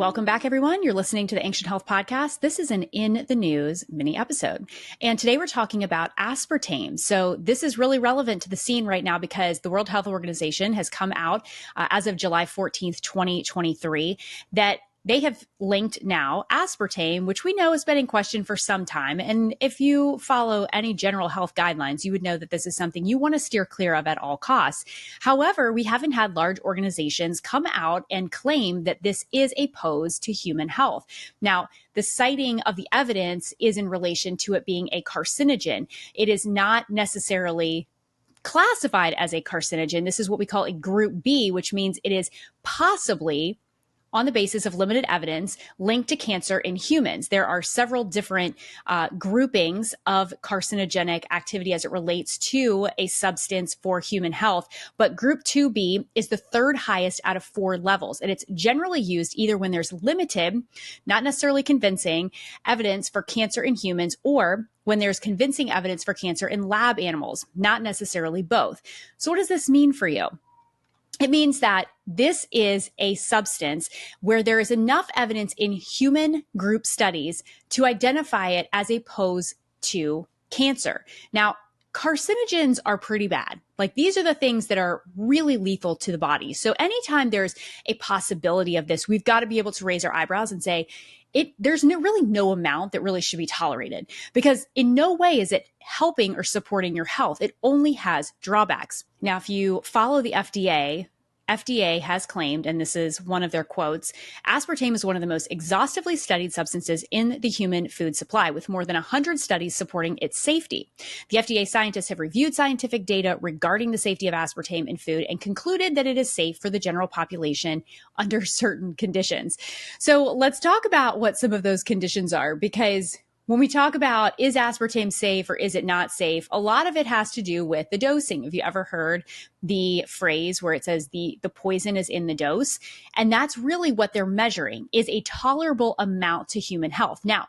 Welcome back, everyone. You're listening to the Ancient Health Podcast. This is an In the News mini episode. And today we're talking about aspartame. So this is really relevant to the scene right now because the World Health Organization has come out as of July 14th, 2023, that they have linked now aspartame, which we know has been in question for some time. And if you follow any general health guidelines, you would know that this is something you want to steer clear of at all costs. However, we haven't had large organizations come out and claim that this is a pose to human health. Now, the citing of the evidence is in relation to it being a carcinogen. It is not necessarily classified as a carcinogen. This is what we call a group B, which means it is possibly, on the basis of limited evidence, linked to cancer in humans. There are several different groupings of carcinogenic activity as it relates to a substance for human health. But group 2B is the third highest out of 4 levels. And it's generally used either when there's limited, not necessarily convincing, evidence for cancer in humans, or when there's convincing evidence for cancer in lab animals, not necessarily both. So what does this mean for you? It means that this is a substance where there is enough evidence in human group studies to identify it as a pose to cancer. Now, carcinogens are pretty bad. Like, these are the things that are really lethal to the body. So anytime there's a possibility of this, we've got to be able to raise our eyebrows and say, there's really no amount that really should be tolerated, because in no way is it helping or supporting your health. It only has drawbacks. Now, if you follow the FDA has claimed, and this is one of their quotes, aspartame is one of the most exhaustively studied substances in the human food supply, with more than 100 studies supporting its safety. The FDA scientists have reviewed scientific data regarding the safety of aspartame in food and concluded that it is safe for the general population under certain conditions. So let's talk about what some of those conditions are, because when we talk about, is aspartame safe or is it not safe, a lot of it has to do with the dosing. Have you ever heard the phrase where it says the poison is in the dose? And that's really what they're measuring, is a tolerable amount to human health. Now,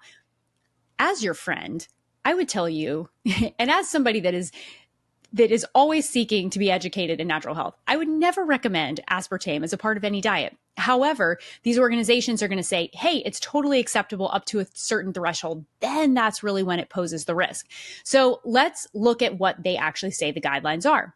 as your friend, I would tell you, and as somebody that is always seeking to be educated in natural health, I would never recommend aspartame as a part of any diet. However, these organizations are going to say, hey, it's totally acceptable up to a certain threshold. Then that's really when it poses the risk. So let's look at what they actually say the guidelines are.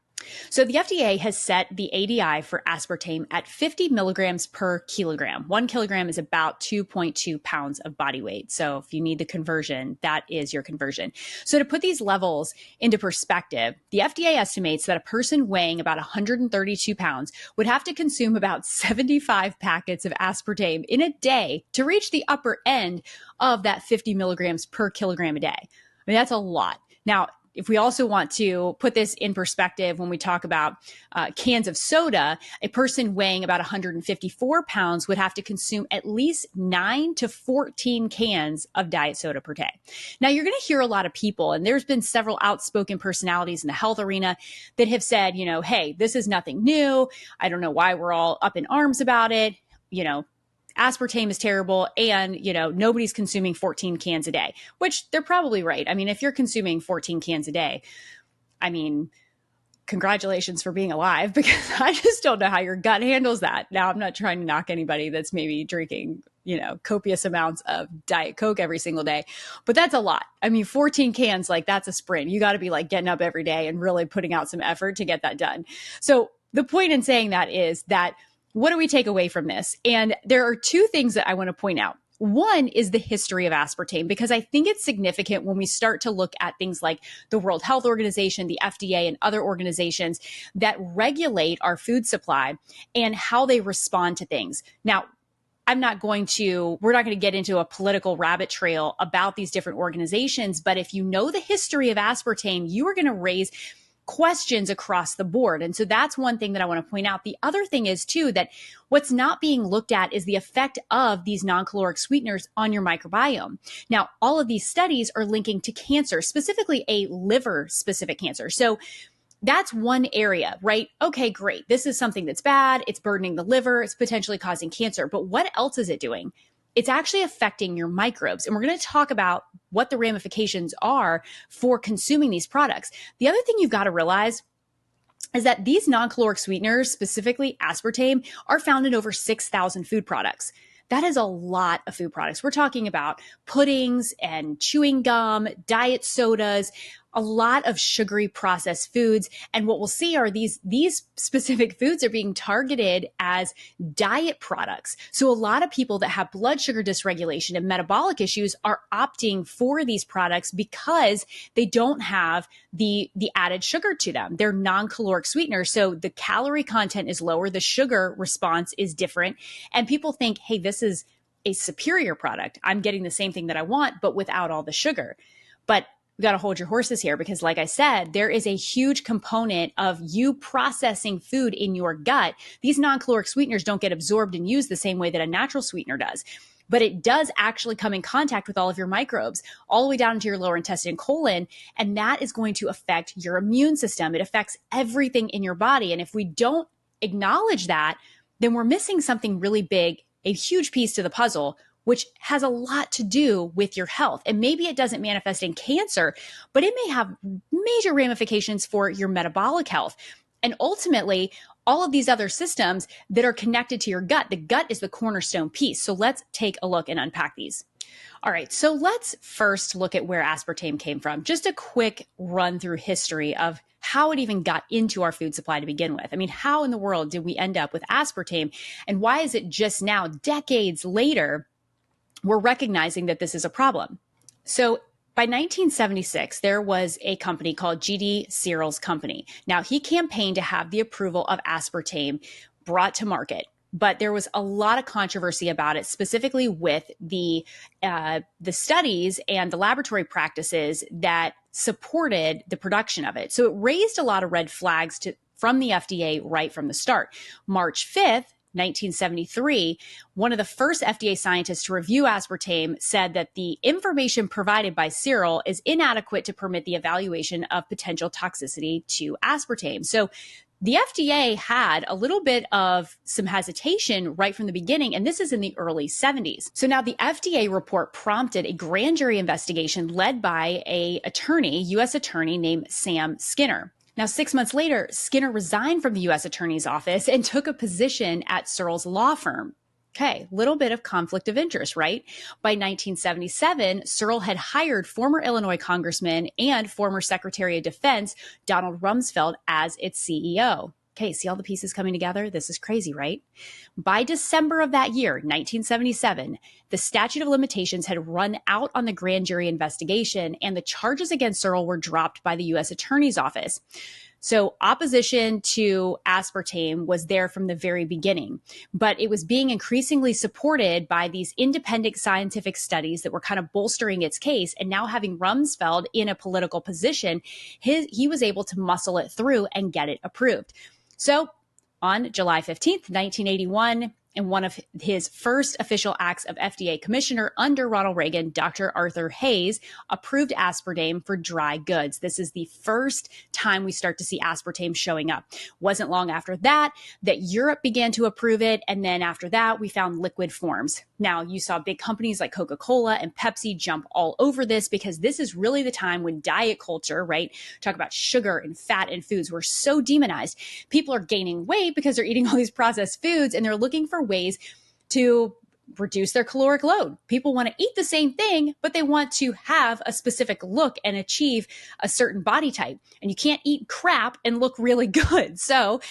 So the FDA has set the ADI for aspartame at 50 milligrams per kilogram. 1 kilogram is about 2.2 pounds of body weight. So if you need the conversion, that is your conversion. So to put these levels into perspective, the FDA estimates that a person weighing about 132 pounds would have to consume about 75 packets of aspartame in a day to reach the upper end of that 50 milligrams per kilogram a day. I mean, that's a lot. Now, if we also want to put this in perspective, when we talk about cans of soda, a person weighing about 154 pounds would have to consume at least 9 to 14 cans of diet soda per day. Now, you're going to hear a lot of people, and there's been several outspoken personalities in the health arena that have said, hey, this is nothing new. I don't know why we're all up in arms about it. Aspartame is terrible, and, nobody's consuming 14 cans a day, which they're probably right. I mean, if you're consuming 14 cans a day, I mean, congratulations for being alive, because I just don't know how your gut handles that. Now, I'm not trying to knock anybody that's maybe drinking, copious amounts of Diet Coke every single day, but that's a lot. I mean, 14 cans, that's a sprint. You got to be getting up every day and really putting out some effort to get that done. So the point in saying that is that, what do we take away from this? And there are 2 things that I want to point out. One is the history of aspartame, because I think it's significant when we start to look at things like the World Health Organization, the FDA, and other organizations that regulate our food supply and how they respond to things. Now, we're not going to get into a political rabbit trail about these different organizations, but if you know the history of aspartame, you are going to raise questions across the board. And so that's one thing that I want to point out. The other thing is too, that what's not being looked at is the effect of these non-caloric sweeteners on your microbiome. Now, all of these studies are linking to cancer, specifically a liver specific cancer. So that's one area, right? Okay, great. This is something that's bad. It's burdening the liver. It's potentially causing cancer. But what else is it doing? It's actually affecting your microbes. And we're going to talk about what the ramifications are for consuming these products. The other thing you've got to realize is that these non-caloric sweeteners, specifically aspartame, are found in over 6,000 food products. that is a lot of food products. We're talking about puddings and chewing gum, diet sodas, a lot of sugary processed foods. And what we'll see are these specific foods are being targeted as diet products. So a lot of people that have blood sugar dysregulation and metabolic issues are opting for these products because they don't have the added sugar to them. They're non-caloric sweeteners. So the calorie content is lower. The sugar response is different. And people think, hey, this is a superior product. I'm getting the same thing that I want, but without all the sugar. But we got to hold your horses here because, like I said, there is a huge component of you processing food in your gut. These non-caloric sweeteners don't get absorbed and used the same way that a natural sweetener does. But it does actually come in contact with all of your microbes, all the way down into your lower intestine, colon, and that is going to affect your immune system. It affects everything in your body. And if we don't acknowledge that, then we're missing something really big, a huge piece to the puzzle, which has a lot to do with your health. And maybe it doesn't manifest in cancer, but it may have major ramifications for your metabolic health. And ultimately, all of these other systems that are connected to your gut, the gut is the cornerstone piece. So let's take a look and unpack these. All right, so let's first look at where aspartame came from. Just a quick run through history of how it even got into our food supply to begin with. I mean, how in the world did we end up with aspartame? And why is it just now, decades later, we're recognizing that this is a problem? So by 1976, there was a company called G.D. Searles Company. Now, he campaigned to have the approval of aspartame brought to market, but there was a lot of controversy about it, specifically with the studies and the laboratory practices that supported the production of it. So it raised a lot of red flags from the FDA right from the start. March 5th, 1973, one of the first FDA scientists to review aspartame said that the information provided by Searles is inadequate to permit the evaluation of potential toxicity to aspartame. So the FDA had a little bit of some hesitation right from the beginning, and this is in the early 70s. So now the FDA report prompted a grand jury investigation led by a U.S. attorney named Sam Skinner. Now, 6 months later, Skinner resigned from the U.S. Attorney's office and took a position at Searles' law firm. Okay, little bit of conflict of interest, right? By 1977, Searle had hired former Illinois Congressman and former Secretary of Defense Donald Rumsfeld as its CEO. Okay, see all the pieces coming together? This is crazy, right? By December of that year, 1977, the statute of limitations had run out on the grand jury investigation, and the charges against Searle were dropped by the U.S. Attorney's Office. So opposition to aspartame was there from the very beginning, but it was being increasingly supported by these independent scientific studies that were kind of bolstering its case. And now having Rumsfeld in a political position, he was able to muscle it through and get it approved. So on July 15th, 1981, in one of his first official acts of FDA commissioner under Ronald Reagan, Dr. Arthur Hayes approved aspartame for dry goods. This is the first time we start to see aspartame showing up. Wasn't long after that Europe began to approve it. And then after that, we found liquid forms. Now, you saw big companies like Coca-Cola and Pepsi jump all over this because this is really the time when diet culture, right? Talk about sugar and fat and foods were so demonized. People are gaining weight because they're eating all these processed foods and they're looking for ways to reduce their caloric load. People want to eat the same thing, but they want to have a specific look and achieve a certain body type. And you can't eat crap and look really good. So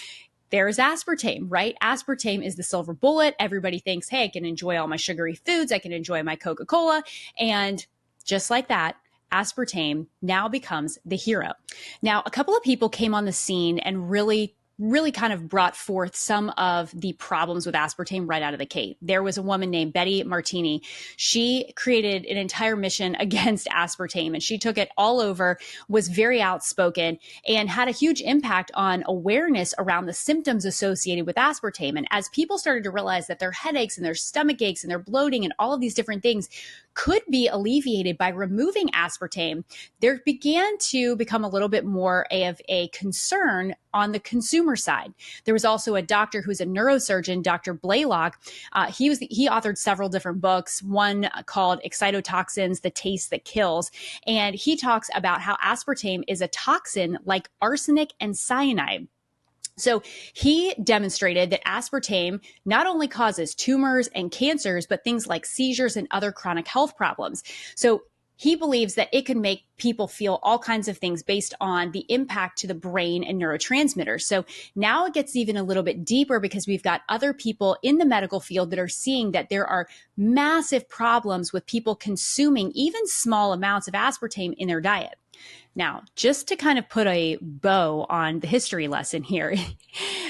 there's aspartame, right? Aspartame is the silver bullet. Everybody thinks, hey, I can enjoy all my sugary foods. I can enjoy my Coca-Cola. And just like that, aspartame now becomes the hero. Now, a couple of people came on the scene and really kind of brought forth some of the problems with aspartame right out of the gate. There was a woman named Betty Martini. She created an entire mission against aspartame, and she took it all over, was very outspoken, and had a huge impact on awareness around the symptoms associated with aspartame. And as people started to realize that their headaches and their stomach aches and their bloating and all of these different things could be alleviated by removing aspartame, there began to become a little bit more of a concern on the consumer side. There was also a doctor who's a neurosurgeon, Dr. Blaylock. He authored several different books, one called Excitotoxins, The Taste That Kills. And he talks about how aspartame is a toxin like arsenic and cyanide. So he demonstrated that aspartame not only causes tumors and cancers, but things like seizures and other chronic health problems. So he believes that it could make people feel all kinds of things based on the impact to the brain and neurotransmitters. So now it gets even a little bit deeper because we've got other people in the medical field that are seeing that there are massive problems with people consuming even small amounts of aspartame in their diet. Now, just to kind of put a bow on the history lesson here,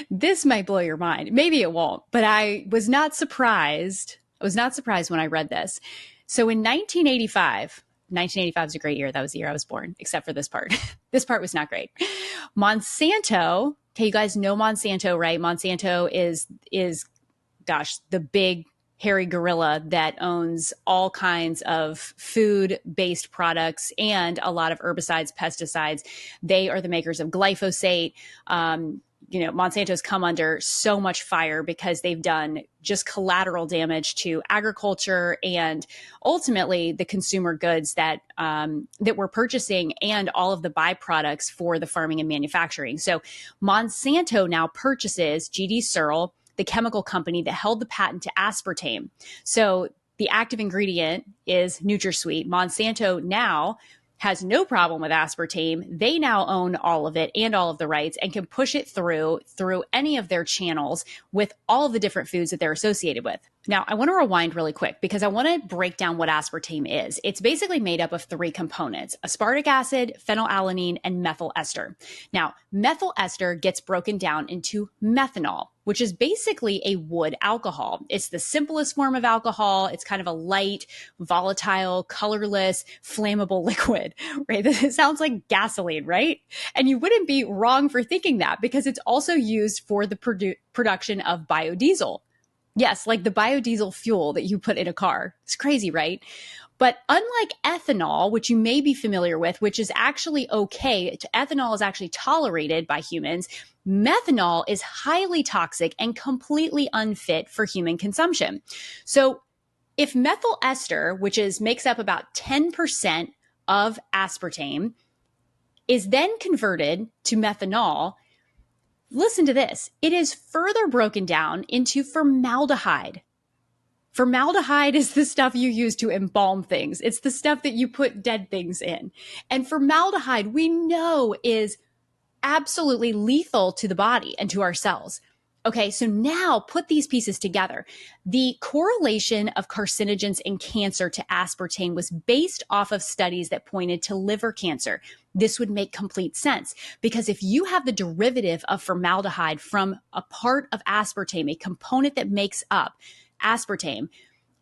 this might blow your mind. Maybe it won't, but I was not surprised. I was not surprised when I read this. So in 1985 is a great year. That was the year I was born, except for this part. This part was not great. Monsanto, okay, you guys know Monsanto, right? Monsanto is the big hairy gorilla that owns all kinds of food-based products and a lot of herbicides, pesticides. They are the makers of glyphosate. Monsanto's come under so much fire because they've done just collateral damage to agriculture and ultimately the consumer goods that we're purchasing and all of the byproducts for the farming and manufacturing. So Monsanto now purchases GD Searle, the chemical company that held the patent to aspartame. So the active ingredient is NutraSweet. Monsanto now has no problem with aspartame. They now own all of it and all of the rights and can push it through any of their channels with all of the different foods that they're associated with. Now, I want to rewind really quick because I want to break down what aspartame is. It's basically made up of three components: aspartic acid, phenylalanine, and methyl ester. Now, methyl ester gets broken down into methanol, which is basically a wood alcohol. It's the simplest form of alcohol. It's kind of a light, volatile, colorless, flammable liquid, right? It sounds like gasoline, right? And you wouldn't be wrong for thinking that because it's also used for the production of biodiesel. Yes, like the biodiesel fuel that you put in a car. It's crazy, right? But unlike ethanol, which you may be familiar with, which is actually okay, ethanol is actually tolerated by humans, methanol is highly toxic and completely unfit for human consumption. So if methyl ester, which makes up about 10% of aspartame, is then converted to methanol, listen to this. It is further broken down into formaldehyde. Formaldehyde is the stuff you use to embalm things. It's the stuff that you put dead things in. And formaldehyde, we know, is absolutely lethal to the body and to our cells. Okay, so now put these pieces together. The correlation of carcinogens in cancer to aspartame was based off of studies that pointed to liver cancer. This would make complete sense because if you have the derivative of formaldehyde from a part of aspartame, a component that makes up aspartame,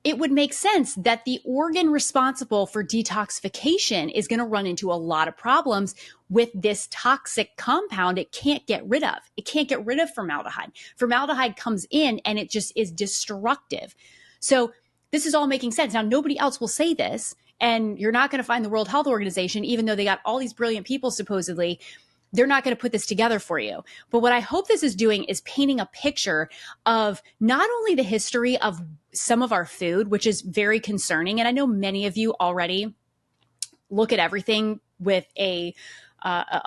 it would make sense that the organ responsible for detoxification is going to run into a lot of problems with this toxic compound it can't get rid of. It can't get rid of formaldehyde. Formaldehyde comes in and it just is destructive. So this is all making sense. Now, nobody else will say this, and you're not going to find the World Health Organization, even though they got all these brilliant people supposedly, they're not going to put this together for you. But what I hope this is doing is painting a picture of not only the history of some of our food, which is very concerning. And I know many of you already look at everything with a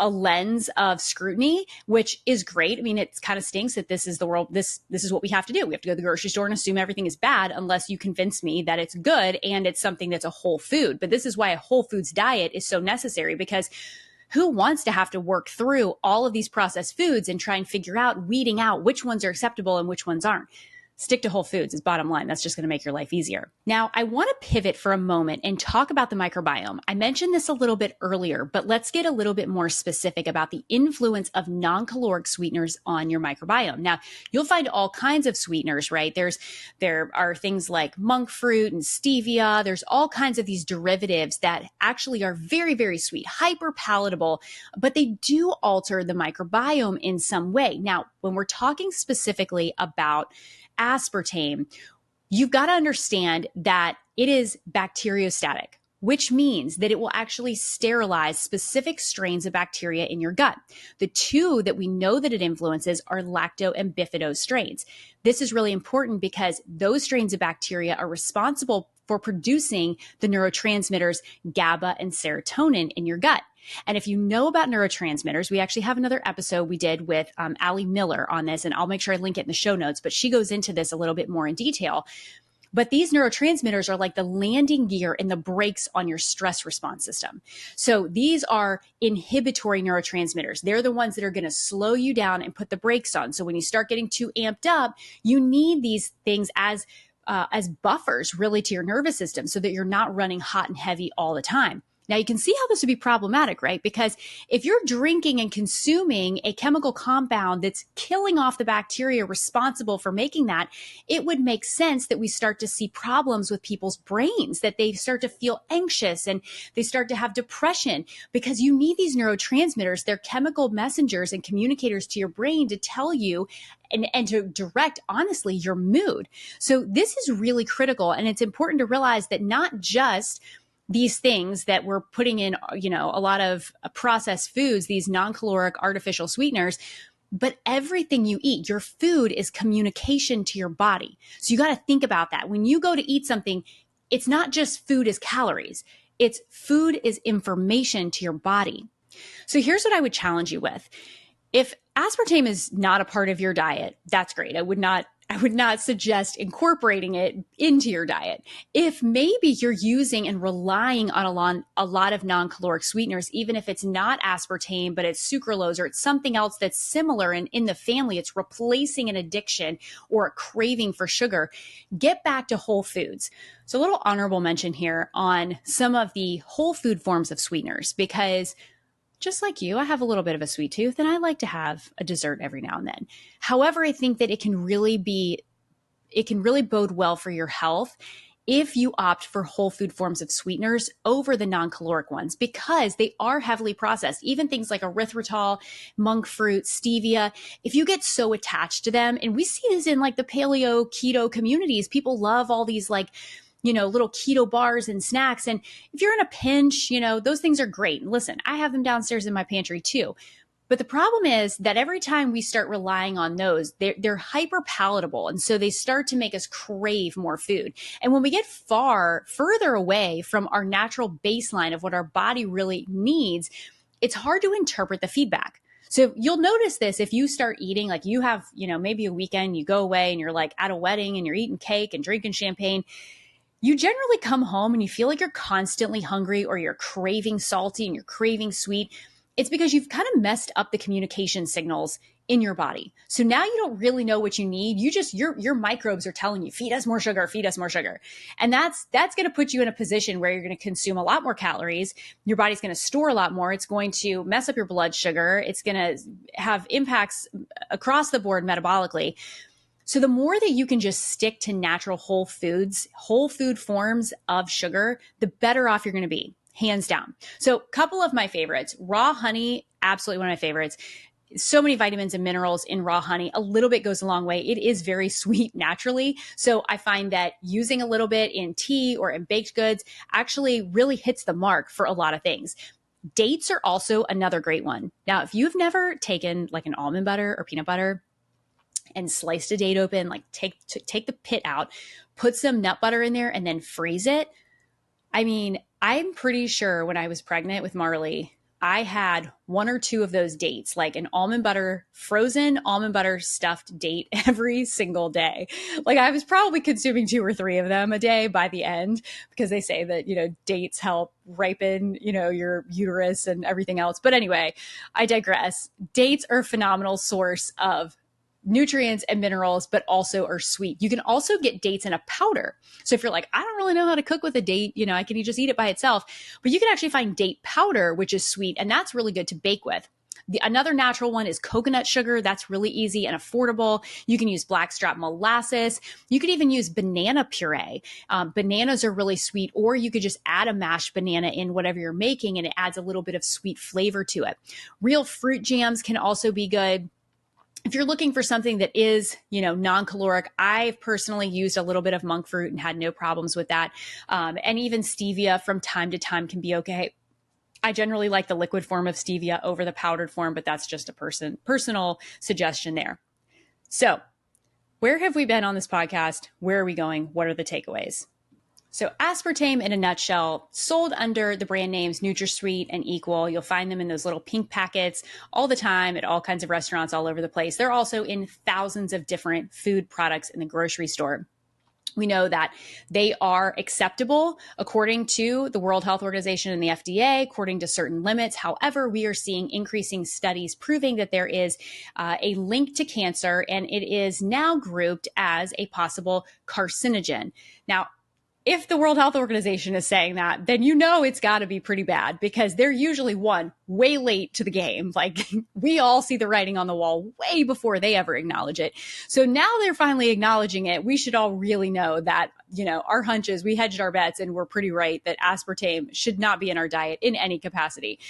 lens of scrutiny, which is great. I mean, it kind of stinks that this is the world. This is what we have to do. We have to go to the grocery store and assume everything is bad unless you convince me that it's good and it's something that's a whole food. But this is why a whole foods diet is so necessary, because who wants to have to work through all of these processed foods and try and figure out, weeding out which ones are acceptable and which ones aren't? Stick to whole foods is bottom line. That's just going to make your life easier. Now, I want to pivot for a moment and talk about the microbiome. I mentioned this a little bit earlier, but let's get a little bit more specific about the influence of non-caloric sweeteners on your microbiome. Now, you'll find all kinds of sweeteners, right? There are things like monk fruit and stevia. There's all kinds of these derivatives that actually are very, very sweet, hyper palatable, but they do alter the microbiome in some way. Now, when we're talking specifically about aspartame, you've got to understand that it is bacteriostatic, which means that it will actually sterilize specific strains of bacteria in your gut. The two that we know that it influences are lacto and bifidose strains. This is really important because those strains of bacteria are responsible for producing the neurotransmitters GABA and serotonin in your gut. And if you know about neurotransmitters, we actually have another episode we did with Allie Miller on this, and I'll make sure I link it in the show notes, but she goes into this a little bit more in detail. But these neurotransmitters are like the landing gear and the brakes on your stress response system. So these are inhibitory neurotransmitters. They're the ones that are going to slow you down and put the brakes on. So when you start getting too amped up, you need these things as buffers really to your nervous system so that you're not running hot and heavy all the time. Now, you can see how this would be problematic, right? Because if you're drinking and consuming a chemical compound that's killing off the bacteria responsible for making that, it would make sense that we start to see problems with people's brains, that they start to feel anxious and they start to have depression, because you need these neurotransmitters. They're chemical messengers and communicators to your brain to tell you and to direct, honestly, your mood. So this is really critical. And it's important to realize that not just these things that we're putting in, a lot of processed foods, these non-caloric artificial sweeteners, but everything you eat, your food is communication to your body. So you got to think about that. When you go to eat something, it's not just food as calories. It's food is information to your body. So here's what I would challenge you with. If aspartame is not a part of your diet, that's great. I would not suggest incorporating it into your diet. If maybe you're using and relying on a lot of non-caloric sweeteners, even if it's not aspartame, but it's sucralose or it's something else that's similar and in the family, it's replacing an addiction or a craving for sugar, get back to whole foods. So a little honorable mention here on some of the whole food forms of sweeteners, because just like you, I have a little bit of a sweet tooth and I like to have a dessert every now and then. However, I think that it can really bode well for your health if you opt for whole food forms of sweeteners over the non-caloric ones, because they are heavily processed. Even things like erythritol, monk fruit, stevia, if you get so attached to them, and we see this in like the paleo keto communities, people love all these little keto bars and snacks. And if you're in a pinch, those things are great. And listen, I have them downstairs in my pantry too. But the problem is that every time we start relying on those, they're hyper palatable. And so they start to make us crave more food. And when we get further away from our natural baseline of what our body really needs, it's hard to interpret the feedback. So you'll notice this if you start eating, like you have, maybe a weekend, you go away and you're like at a wedding and you're eating cake and drinking champagne. You generally come home and you feel like you're constantly hungry or you're craving salty and you're craving sweet. It's because you've kind of messed up the communication signals in your body. So now you don't really know what you need. Your microbes are telling you, feed us more sugar, feed us more sugar. And that's going to put you in a position where you're going to consume a lot more calories. Your body's going to store a lot more. It's going to mess up your blood sugar. It's going to have impacts across the board metabolically. So the more that you can just stick to natural whole food forms of sugar, the better off you're going to be, hands down. So a couple of my favorites, raw honey, absolutely one of my favorites. So many vitamins and minerals in raw honey. A little bit goes a long way. It is very sweet naturally. So I find that using a little bit in tea or in baked goods actually really hits the mark for a lot of things. Dates are also another great one. Now, if you've never taken like an almond butter or peanut butter and sliced a date open, like take the pit out, put some nut butter in there and then freeze it. I mean, I'm pretty sure when I was pregnant with Marley, I had one or two of those dates, like an frozen almond butter stuffed date every single day. Like I was probably consuming 2 or 3 of them a day by the end, because they say that, dates help ripen, your uterus and everything else. But anyway, I digress. Dates are a phenomenal source of nutrients and minerals, but also are sweet. You can also get dates in a powder. So if you're like, I don't really know how to cook with a date, I can just eat it by itself, but you can actually find date powder, which is sweet. And that's really good to bake with. Another natural one is coconut sugar. That's really easy and affordable. You can use blackstrap molasses. You could even use banana puree. Bananas are really sweet, or you could just add a mashed banana in whatever you're making, and it adds a little bit of sweet flavor to it. Real fruit jams can also be good. If you're looking for something that is, non-caloric, I've personally used a little bit of monk fruit and had no problems with that. And even stevia from time to time can be okay. I generally like the liquid form of stevia over the powdered form, but that's just a personal suggestion there. So where have we been on this podcast? Where are we going? What are the takeaways? So aspartame in a nutshell, sold under the brand names NutraSweet and Equal. You'll find them in those little pink packets all the time at all kinds of restaurants all over the place. They're also in thousands of different food products in the grocery store. We know that they are acceptable according to the World Health Organization and the FDA, according to certain limits. However, we are seeing increasing studies proving that there is a link to cancer, and it is now grouped as a possible carcinogen. Now, if the World Health Organization is saying that, then you know it's got to be pretty bad, because they're usually way late to the game. Like, we all see the writing on the wall way before they ever acknowledge it. So now they're finally acknowledging it. We should all really know that, our hunches, we hedged our bets and we're pretty right that aspartame should not be in our diet in any capacity.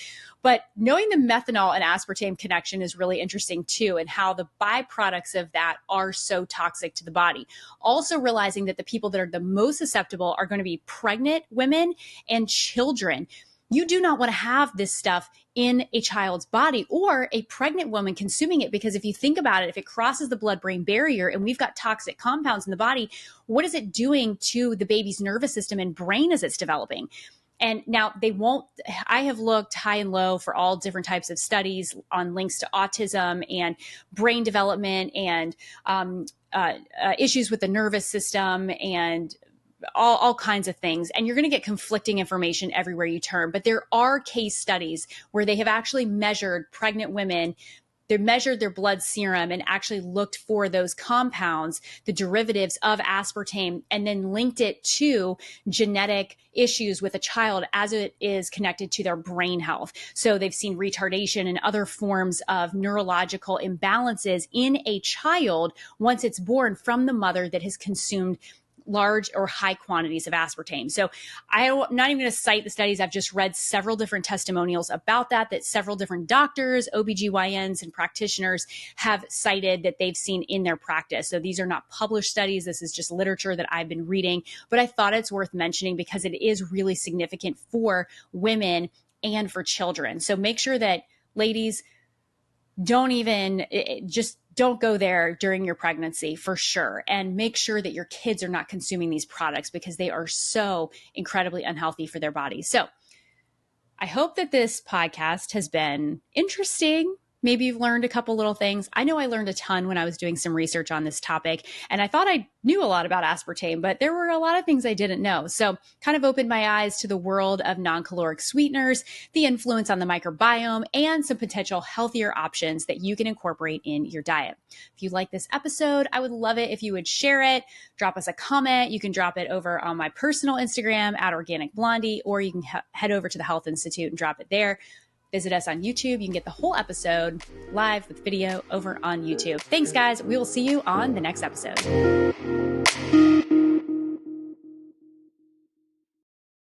But knowing the methanol and aspartame connection is really interesting too, and how the byproducts of that are so toxic to the body. Also realizing that the people that are the most susceptible are going to be pregnant women and children. You do not want to have this stuff in a child's body or a pregnant woman consuming it, because if you think about it, if it crosses the blood-brain barrier and we've got toxic compounds in the body, what is it doing to the baby's nervous system and brain as it's developing? And now I have looked high and low for all different types of studies on links to autism and brain development and issues with the nervous system and all kinds of things. And you're going to get conflicting information everywhere you turn. But there are case studies where they have actually measured pregnant women. They measured their blood serum and actually looked for those compounds, the derivatives of aspartame, and then linked it to genetic issues with a child as it is connected to their brain health. So they've seen retardation and other forms of neurological imbalances in a child once it's born from the mother that has consumed large or high quantities of aspartame. So I'm not even going to cite the studies. I've just read several different testimonials about that several different doctors, OBGYNs, and practitioners have cited that they've seen in their practice. So these are not published studies. This is just literature that I've been reading, but I thought it's worth mentioning because it is really significant for women and for children. So make sure that, ladies, don't go there during your pregnancy for sure. And make sure that your kids are not consuming these products because they are so incredibly unhealthy for their bodies. So I hope that this podcast has been interesting. Maybe you've learned a couple little things. I know I learned a ton when I was doing some research on this topic, and I thought I knew a lot about aspartame, but there were a lot of things I didn't know. So kind of opened my eyes to the world of non-caloric sweeteners, the influence on the microbiome, and some potential healthier options that you can incorporate in your diet. If you like this episode, I would love it if you would share it, drop us a comment. You can drop it over on my personal Instagram @organicblondie, or you can head over to the Health Institute and drop it there. Visit us on YouTube. You can get the whole episode live with video over on YouTube. Thanks, guys. We will see you on the next episode.